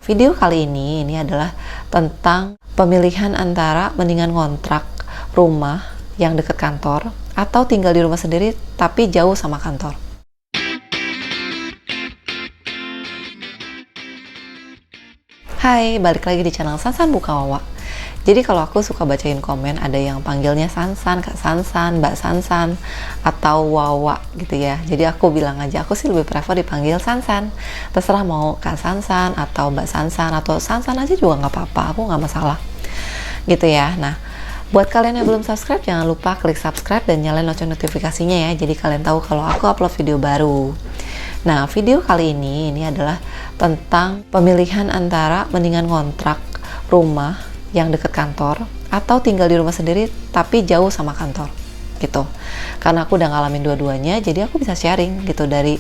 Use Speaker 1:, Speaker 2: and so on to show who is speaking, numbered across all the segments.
Speaker 1: Video kali ini adalah tentang pemilihan antara mendingan ngontrak rumah yang dekat kantor atau tinggal di rumah sendiri tapi jauh sama kantor. Hai, balik lagi di channel Sansan Bukawawa. Jadi kalau aku suka bacain komen, ada yang panggilnya Sansan, Kak Sansan, Mbak Sansan, atau Wawa gitu ya. Jadi aku bilang aja, aku sih lebih prefer dipanggil Sansan. Terserah mau Kak Sansan, atau Mbak Sansan, atau Sansan aja juga nggak apa-apa, aku nggak masalah. Gitu ya. Nah, buat kalian yang belum subscribe, jangan lupa klik subscribe dan nyalain lonceng notifikasinya ya. Jadi kalian tahu kalau aku upload video baru. Nah, video kali ini adalah tentang pemilihan antara mendingan ngontrak rumah yang dekat kantor atau tinggal di rumah sendiri tapi jauh sama kantor gitu. Karena aku udah ngalamin dua-duanya, jadi aku bisa sharing gitu dari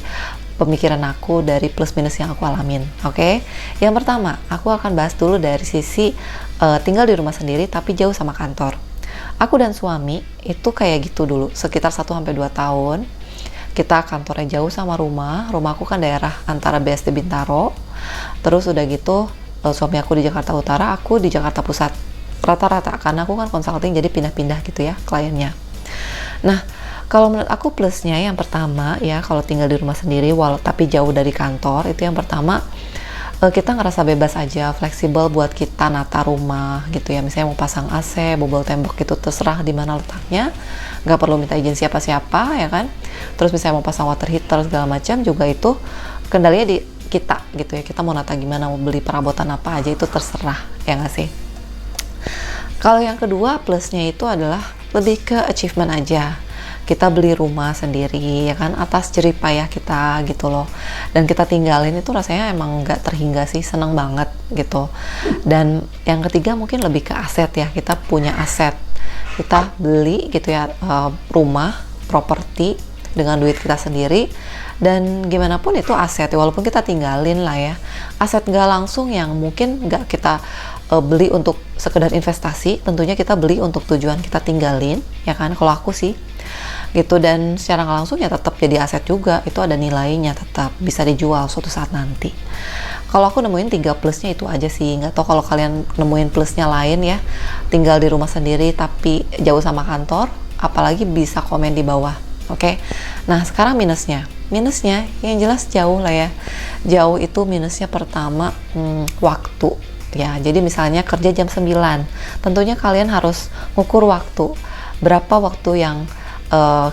Speaker 1: pemikiran aku, dari plus minus yang aku alamin. Oke? Yang pertama, aku akan bahas dulu dari sisi tinggal di rumah sendiri tapi jauh sama kantor. Aku dan suami itu kayak gitu dulu, sekitar 1-2 tahun. Kita kantornya jauh sama rumahku kan daerah antara BSD Bintaro, terus udah gitu suami aku di Jakarta Utara, aku di Jakarta Pusat rata-rata, karena aku kan consulting jadi pindah-pindah gitu ya kliennya. Nah, kalau menurut aku plusnya yang pertama ya, kalau tinggal di rumah sendiri walau tapi jauh dari kantor, itu yang pertama kita ngerasa bebas aja, fleksibel buat kita nata rumah gitu ya. Misalnya mau pasang AC, bobol tembok gitu, terserah di mana letaknya, nggak perlu minta izin siapa-siapa ya kan. Terus misalnya mau pasang water heater segala macam juga itu kendalinya di kita gitu ya. Kita mau nata gimana, mau beli perabotan apa aja itu terserah, ya nggak sih. Kalau yang kedua plusnya itu adalah lebih ke achievement aja. Kita beli rumah sendiri ya kan, atas jerih payah kita gitu loh, dan kita tinggalin itu rasanya emang nggak terhingga sih, seneng banget gitu. Dan yang ketiga mungkin lebih ke aset ya, kita punya aset, kita beli gitu ya, rumah, properti dengan duit kita sendiri, dan gimana pun itu aset walaupun kita tinggalin lah ya, aset nggak langsung yang mungkin nggak kita beli untuk sekedar investasi, tentunya kita beli untuk tujuan kita tinggalin ya kan, kalau aku sih gitu. Dan secara nggak langsung ya tetap jadi aset juga, itu ada nilainya, tetap bisa dijual suatu saat nanti. Kalau aku nemuin 3 plusnya itu aja sih, nggak tahu kalau kalian nemuin plusnya lain ya, tinggal di rumah sendiri tapi jauh sama kantor, apalagi bisa komen di bawah. Oke. Nah, sekarang minusnya yang jelas jauh lah ya. Jauh itu minusnya pertama waktu ya. Jadi misalnya kerja jam 9, tentunya kalian harus ngukur waktu, berapa waktu yang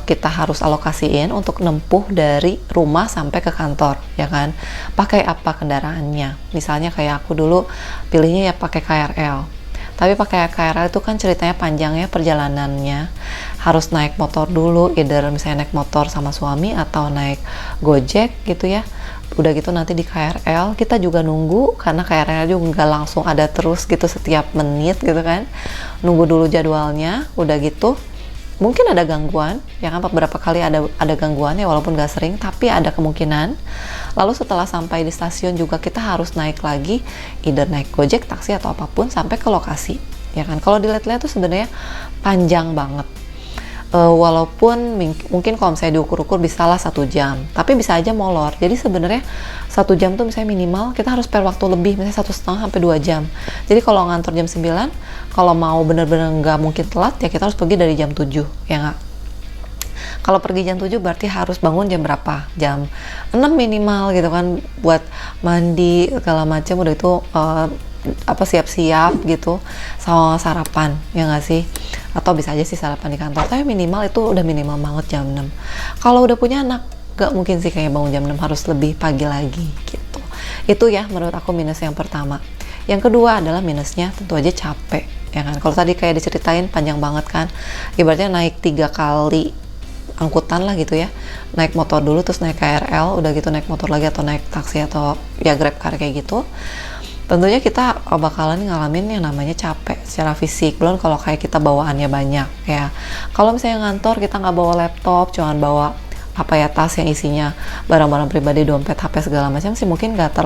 Speaker 1: kita harus alokasiin untuk nempuh dari rumah sampai ke kantor ya kan. Pakai apa kendaraannya, misalnya kayak aku dulu pilihnya ya pakai KRL. Tapi pakai KRL itu kan ceritanya panjang ya perjalanannya, harus naik motor dulu, either misalnya naik motor sama suami atau naik Gojek gitu ya. Udah gitu nanti di KRL kita juga nunggu, karena KRL juga nggak langsung ada terus gitu setiap menit gitu kan, nunggu dulu jadwalnya. Udah gitu mungkin ada gangguan ya kan, beberapa kali ada gangguan ya, walaupun gak sering tapi ada kemungkinan. Lalu setelah sampai di stasiun juga kita harus naik lagi, either naik Gojek, taksi atau apapun sampai ke lokasi ya kan. Kalau dilihat-lihat tuh sebenarnya panjang banget. Walaupun mungkin kalau misalnya diukur-ukur bisa lah 1 jam, tapi bisa aja molor. Jadi sebenarnya 1 jam tuh misalnya minimal kita harus spare waktu lebih, misalnya 1,5 sampai 2 jam. Jadi kalau ngantor jam 9, kalau mau bener-bener nggak mungkin telat ya kita harus pergi dari jam 7 ya nggak. Kalau pergi jam 7 berarti harus bangun jam berapa? Jam 6 minimal gitu kan, buat mandi segala macam, udah itu siap-siap gitu sama sarapan ya nggak sih, atau bisa aja sih sarapan di kantor, tapi minimal itu udah minimal banget jam 6. Kalau udah punya anak nggak mungkin sih kayak bangun jam 6, harus lebih pagi lagi gitu. Itu ya menurut aku minus yang pertama. Yang kedua adalah minusnya tentu aja capek ya kan. Kalau tadi kayak diceritain panjang banget kan, ibaratnya naik 3 kali angkutan lah gitu ya, naik motor dulu terus naik KRL, udah gitu naik motor lagi atau naik taksi atau ya Grab car kayak gitu. Tentunya kita bakalan ngalamin yang namanya capek secara fisik, belum kalau kayak kita bawaannya banyak ya. Kalau misalnya ngantor kita nggak bawa laptop, cuman bawa tas yang isinya barang-barang pribadi, dompet, HP segala macam sih mungkin nggak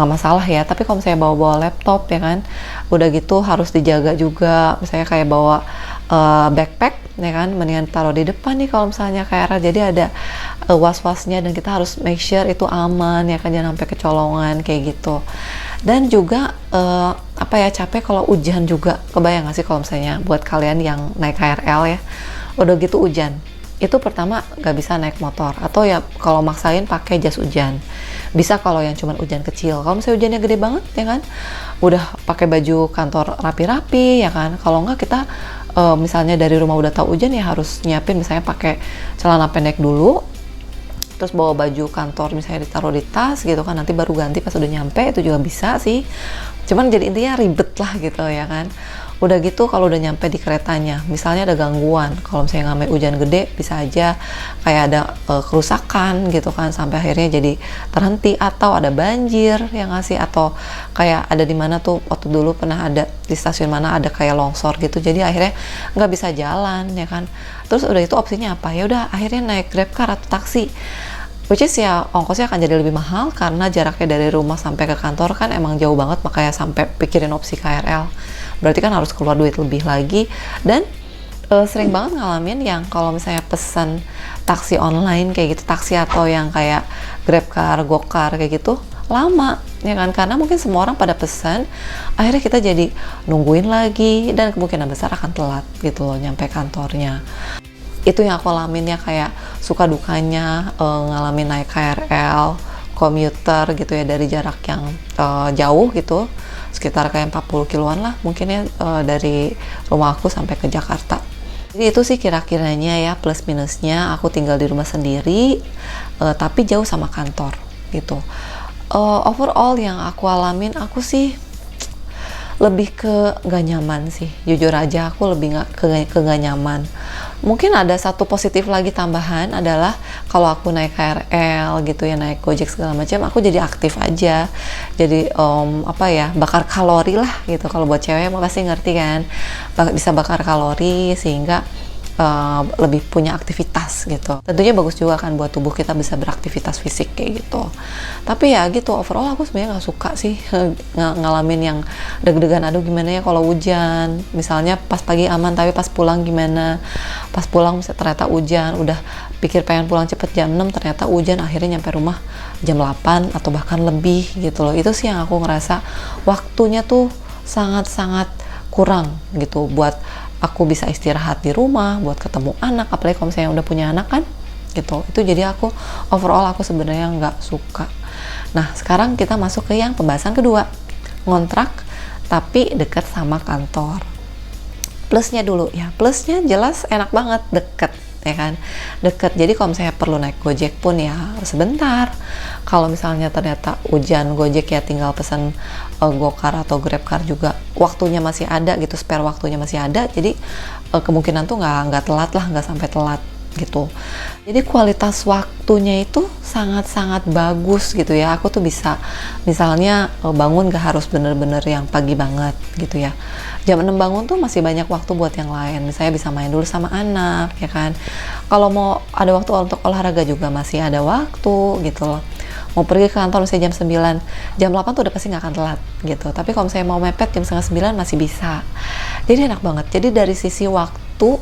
Speaker 1: masalah ya. Tapi kalau misalnya bawa laptop ya kan, udah gitu harus dijaga juga. Misalnya kayak bawa backpack ya kan, mendingan taruh di depan nih kalau misalnya KRL, jadi ada was-wasnya dan kita harus make sure itu aman ya kan, jangan sampai kecolongan kayak gitu. Dan juga apa ya, capek kalau hujan juga. Kebayang gak sih kalau misalnya buat kalian yang naik KRL ya, udah gitu hujan, itu pertama nggak bisa naik motor, atau ya kalau maksain pakai jas hujan. Bisa kalau yang cuman hujan kecil. Kalau misalnya hujannya gede banget ya kan, udah pakai baju kantor rapi-rapi ya kan. Kalau nggak kita misalnya dari rumah udah tahu hujan ya harus nyiapin misalnya pakai celana pendek dulu, terus bawa baju kantor misalnya ditaruh di tas gitu kan, nanti baru ganti pas udah nyampe. Itu juga bisa sih, cuman jadi intinya ribet lah gitu ya kan. Udah gitu kalau udah nyampe di keretanya misalnya ada gangguan, kalau misalnya ngambil hujan gede bisa aja kayak ada kerusakan gitu kan, sampai akhirnya jadi terhenti, atau ada banjir yang ngasih, atau kayak ada di mana tuh waktu dulu pernah ada di stasiun mana ada kayak longsor gitu, jadi akhirnya nggak bisa jalan ya kan. Terus udah itu opsinya apa, ya udah akhirnya naik GrabCar atau taksi, which is ya ongkosnya akan jadi lebih mahal karena jaraknya dari rumah sampai ke kantor kan emang jauh banget, makanya sampai pikirin opsi KRL. Berarti kan harus keluar duit lebih lagi. Dan sering banget ngalamin yang kalau misalnya pesan taksi online kayak gitu, taksi atau yang kayak GrabCar, GoCar kayak gitu, lama ya kan, karena mungkin semua orang pada pesan, akhirnya kita jadi nungguin lagi dan kemungkinan besar akan telat gitu loh nyampe kantornya. Itu yang aku alamin ya, kayak suka dukanya ngalamin naik KRL komuter gitu ya, dari jarak yang jauh gitu, sekitar kayak 40 kiloan lah mungkin ya, dari rumah aku sampai ke Jakarta. Jadi itu sih kira-kiranya ya plus minusnya. Aku tinggal di rumah sendiri tapi jauh sama kantor gitu. Overall yang aku alamin, aku sih lebih ke gak nyaman sih, jujur aja aku lebih ke gak nyaman. Mungkin ada satu positif lagi tambahan adalah kalau aku naik KRL gitu ya, naik Gojek segala macam, aku jadi aktif aja, jadi apa ya, bakar kalori lah gitu. Kalau buat cewek mah pasti ngerti kan, bisa bakar kalori sehingga lebih punya aktivitas gitu. Tentunya bagus juga kan buat tubuh kita bisa beraktivitas fisik kayak gitu. Tapi ya gitu, overall aku sebenarnya nggak suka sih ngalamin yang deg-degan, aduh gimana ya kalau hujan. Misalnya pas pagi aman tapi pas pulang gimana. Pas pulang ternyata hujan, udah pikir pengen pulang cepet jam 6 ternyata hujan, akhirnya nyampe rumah jam 8 atau bahkan lebih gitu loh. Itu sih yang aku ngerasa waktunya tuh sangat-sangat kurang gitu buat aku bisa istirahat di rumah, buat ketemu anak, apalagi kalau misalnya udah punya anak kan gitu. Itu jadi aku overall aku sebenarnya nggak suka. Nah sekarang kita masuk ke yang pembahasan kedua, ngontrak tapi deket sama kantor. Plusnya dulu ya, plusnya jelas enak banget, deket ya kan, deket. Jadi kalau misalnya perlu naik Gojek pun ya sebentar. Kalau misalnya ternyata hujan, Gojek ya tinggal pesan GoCar atau GrabCar juga waktunya masih ada gitu, spare waktunya masih ada. Jadi kemungkinan tuh nggak telat lah, nggak sampai telat gitu. Jadi kualitas waktunya itu sangat-sangat bagus gitu ya. Aku tuh bisa misalnya bangun gak harus bener-bener yang pagi banget gitu ya. Jam 6 bangun tuh masih banyak waktu buat yang lain. Misalnya bisa main dulu sama anak ya kan. Kalau mau ada waktu untuk olahraga juga masih ada waktu gitu loh. Mau pergi ke kantor misalnya jam 9, jam 8 tuh udah pasti nggak akan telat gitu. Tapi kalau misalnya mau mepet jam setengah 9 masih bisa. Jadi enak banget. Jadi dari sisi waktu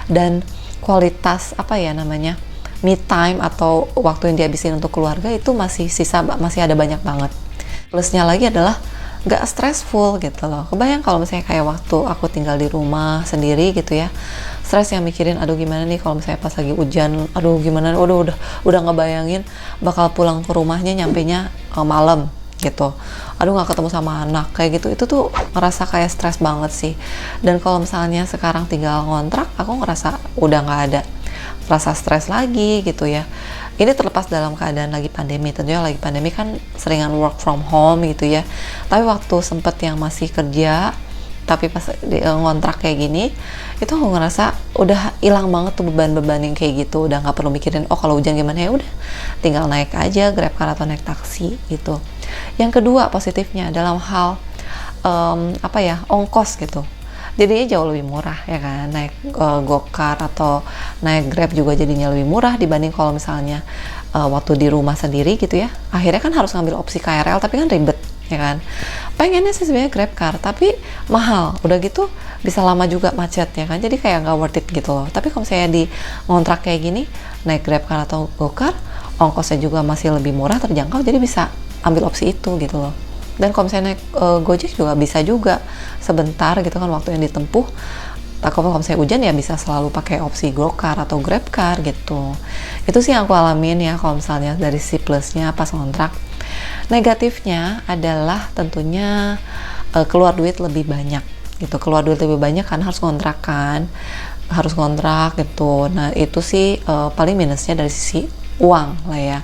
Speaker 1: dan kualitas apa ya namanya, me time atau waktu yang dihabisin untuk keluarga itu masih ada banyak banget. Plusnya lagi adalah nggak stressful gitu loh. Kebayang kalau misalnya kayak waktu aku tinggal di rumah sendiri gitu ya, stres yang mikirin aduh gimana nih kalau misalnya pas lagi hujan, aduh gimana, udah ngebayangin bakal pulang ke rumahnya nyampenya malam gitu, aduh nggak ketemu sama anak kayak gitu. Itu tuh ngerasa kayak stres banget sih. Dan kalau misalnya sekarang tinggal ngontrak, aku ngerasa udah nggak ada rasa stres lagi gitu ya. Ini terlepas dalam keadaan lagi pandemi, tentunya lagi pandemi kan seringan work from home gitu ya. Tapi waktu sempet yang masih kerja tapi pas ngontrak kayak gini, itu aku ngerasa udah hilang banget tuh beban-beban yang kayak gitu. Udah nggak perlu mikirin oh kalau hujan gimana, ya udah tinggal naik aja GrabCar atau naik taksi gitu. Yang kedua positifnya dalam hal apa ya, ongkos gitu. Jadinya jauh lebih murah ya kan, naik GoCar atau naik Grab juga jadinya lebih murah dibanding kalau misalnya waktu di rumah sendiri gitu ya. Akhirnya kan harus ngambil opsi KRL tapi kan ribet ya kan. Pengennya sih sebenarnya GrabCar tapi mahal, udah gitu bisa lama juga macet ya kan, jadi kayak nggak worth it gitu loh. Tapi kalau misalnya di ngontrak kayak gini, naik GrabCar atau GoCar, ongkosnya juga masih lebih murah, terjangkau, jadi bisa ambil opsi itu gitu loh. Dan kalau misalnya naik Gojek juga bisa juga sebentar gitu kan waktu yang ditempuh. Kalau misalnya hujan ya bisa selalu pakai opsi GoCar atau GrabCar gitu. Itu sih yang aku alamin ya kalau misalnya dari si plusnya pas ngontrak. Negatifnya adalah tentunya keluar duit lebih banyak gitu. Keluar duit lebih banyak karena harus harus kontrak gitu. Nah itu sih paling minusnya dari sisi uang lah ya.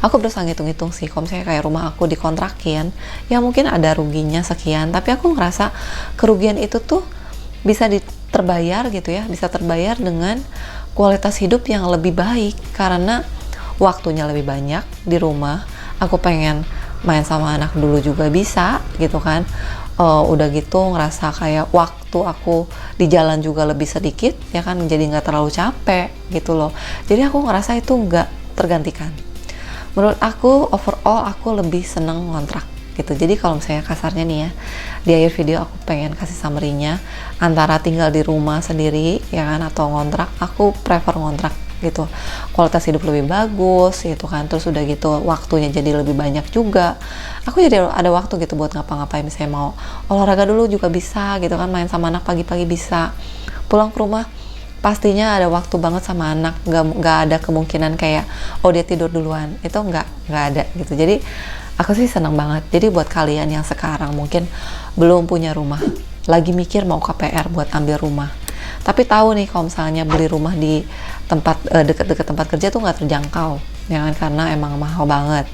Speaker 1: Aku berusaha ngitung-ngitung sih, kalau misalnya kayak rumah aku dikontrakin, ya mungkin ada ruginya sekian, tapi aku ngerasa kerugian itu tuh bisa terbayar gitu ya, bisa terbayar dengan kualitas hidup yang lebih baik, karena waktunya lebih banyak di rumah. Aku pengen main sama anak dulu juga bisa gitu kan. Udah gitu ngerasa kayak waktu aku di jalan juga lebih sedikit ya kan, jadi nggak terlalu capek gitu loh. Jadi aku ngerasa itu nggak tergantikan. Menurut aku overall aku lebih seneng ngontrak gitu. Jadi kalau misalnya kasarnya nih ya, di akhir video aku pengen kasih summary-nya antara tinggal di rumah sendiri ya kan atau ngontrak, aku prefer ngontrak gitu. Kualitas hidup lebih bagus gitu kan, terus udah gitu waktunya jadi lebih banyak juga. Aku jadi ada waktu gitu buat ngapa-ngapain, misalnya mau olahraga dulu juga bisa gitu kan, main sama anak pagi-pagi bisa. Pulang ke rumah pastinya ada waktu banget sama anak, nggak ada kemungkinan kayak oh dia tidur duluan, itu nggak ada gitu. Jadi aku sih senang banget. Jadi buat kalian yang sekarang mungkin belum punya rumah, lagi mikir mau KPR buat ambil rumah, tapi tahu nih kalau misalnya beli rumah di tempat deket-deket tempat kerja tuh nggak terjangkau ya kan, karena emang mahal banget.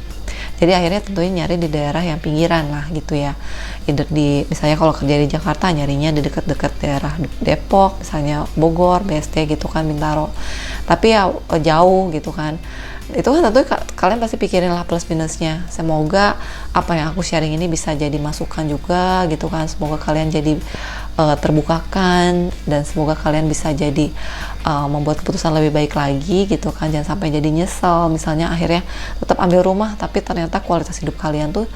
Speaker 1: Jadi akhirnya tentunya nyari di daerah yang pinggiran lah gitu ya. Either di misalnya kalau kerja di Jakarta nyarinya di dekat-dekat daerah Depok, misalnya Bogor, BSD gitu kan, Bintaro. Tapi ya jauh gitu kan. Itu kan tentu kalian pasti pikirin lah plus minusnya. Semoga apa yang aku sharing ini bisa jadi masukan juga gitu kan. Semoga kalian jadi terbukakan, dan semoga kalian bisa jadi membuat keputusan lebih baik lagi gitu kan. Jangan sampai jadi nyesel misalnya akhirnya tetap ambil rumah tapi ternyata kualitas hidup kalian tuh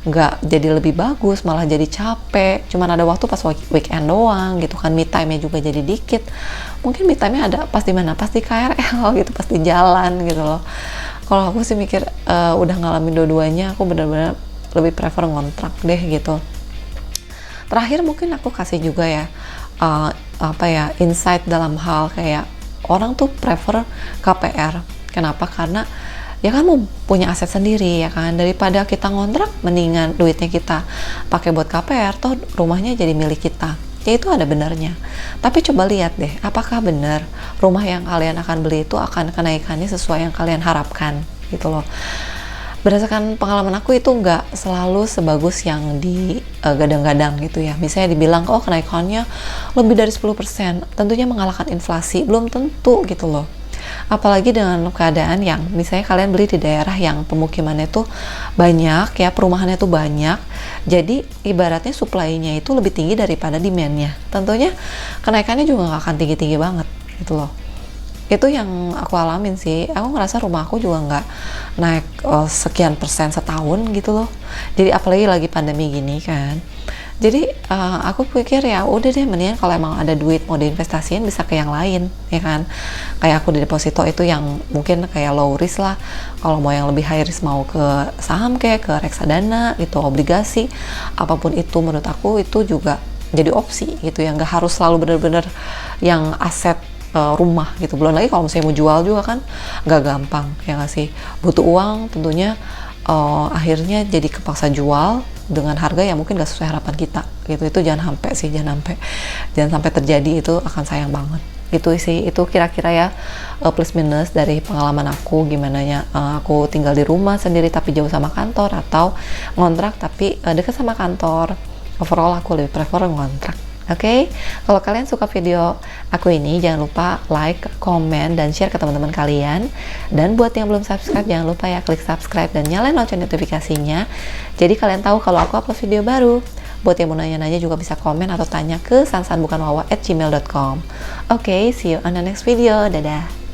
Speaker 1: nggak jadi lebih bagus, malah jadi capek, cuman ada waktu pas weekend doang gitu kan. Me time-nya juga jadi dikit. Mungkin me time-nya ada pas di mana, pas di KRL gitu, pas di jalan gitu loh. Kalau aku sih mikir udah ngalamin dua-duanya, aku benar-benar lebih prefer ngontrak deh gitu. Terakhir mungkin aku kasih juga ya insight dalam hal kayak orang tuh prefer KPR. Kenapa? Karena ya kan mau punya aset sendiri ya kan, daripada kita ngontrak mendingan duitnya kita pakai buat KPR, toh rumahnya jadi milik kita. Ya itu ada benarnya. Tapi coba lihat deh, apakah benar rumah yang kalian akan beli itu akan kenaikannya sesuai yang kalian harapkan gitu loh. Berdasarkan pengalaman aku itu nggak selalu sebagus yang digadang-gadang gitu ya. Misalnya dibilang, oh kenaikannya lebih dari 10%, tentunya mengalahkan inflasi, belum tentu gitu loh. Apalagi dengan keadaan yang misalnya kalian beli di daerah yang pemukimannya tuh banyak ya, perumahannya tuh banyak, jadi ibaratnya supply-nya itu lebih tinggi daripada demand-nya. Tentunya kenaikannya juga nggak akan tinggi-tinggi banget gitu loh. Itu yang aku alamin sih. Aku ngerasa rumah aku juga nggak naik sekian persen setahun gitu loh. Jadi apalagi lagi pandemi gini kan. Jadi aku pikir ya udah deh, mendingan kalau emang ada duit mau diinvestasiin bisa ke yang lain ya kan. Kayak aku di deposito itu yang mungkin kayak low risk lah. Kalau mau yang lebih high risk mau ke saham kayak ke reksadana gitu, obligasi, apapun itu menurut aku itu juga jadi opsi gitu ya. Nggak harus selalu bener-bener yang aset rumah gitu. Belum lagi kalau misalnya mau jual juga kan nggak gampang ya nggak sih, butuh uang tentunya. Akhirnya jadi kepaksa jual dengan harga yang mungkin gak sesuai harapan kita gitu. Itu jangan sampai terjadi, itu akan sayang banget gitu sih. Itu kira-kira ya plus minus dari pengalaman aku, gimana ya aku tinggal di rumah sendiri tapi jauh sama kantor, atau ngontrak tapi dekat sama kantor. Overall aku lebih prefer ngontrak. Oke, kalau kalian suka video aku ini, jangan lupa like, komen, dan share ke teman-teman kalian. Dan buat yang belum subscribe, jangan lupa ya klik subscribe dan nyalain lonceng notifikasinya. Jadi kalian tahu kalau aku upload video baru. Buat yang mau nanya-nanya juga bisa komen atau tanya ke sansanbukanwawa@gmail.com. Oke, see you on the next video. Dadah.